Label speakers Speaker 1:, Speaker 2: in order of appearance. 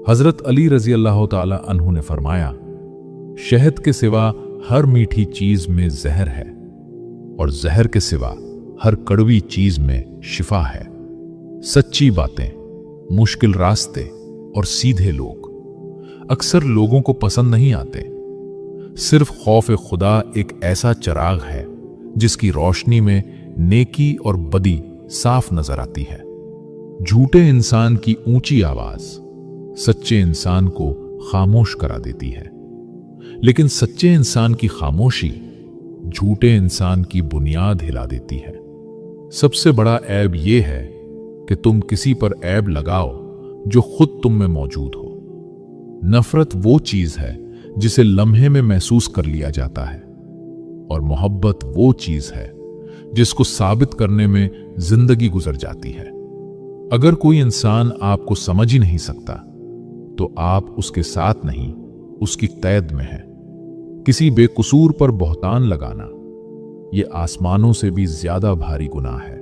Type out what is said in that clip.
Speaker 1: हजरत अली रजी अल्लाह ताला अन्हु ने फरमाया, शहद के सिवा हर मीठी चीज में जहर है और जहर के सिवा हर कड़वी चीज में शिफा है। सच्ची बातें, मुश्किल रास्ते और सीधे लोग अक्सर लोगों को पसंद नहीं आते। सिर्फ खौफ खुदा एक ऐसा चिराग है जिसकी रोशनी में नेकी और बदी साफ नजर आती है। झूठे इंसान की ऊंची आवाज सच्चे इंसान को खामोश करा देती है, लेकिन सच्चे इंसान की खामोशी झूठे इंसान की बुनियाद हिला देती है। सबसे बड़ा ऐब यह है कि तुम किसी पर ऐब लगाओ जो खुद तुम में मौजूद हो। नफरत वो चीज है जिसे लम्हे में महसूस कर लिया जाता है, और मोहब्बत वो चीज है जिसको साबित करने में जिंदगी गुजर जाती है। अगर कोई इंसान आपको समझ ही नहीं सकता तो आप उसके साथ नहीं, उसकी कैद में हैं। किसी बेकसूर पर बहतान लगाना ये आसमानों से भी ज्यादा भारी गुनाह है।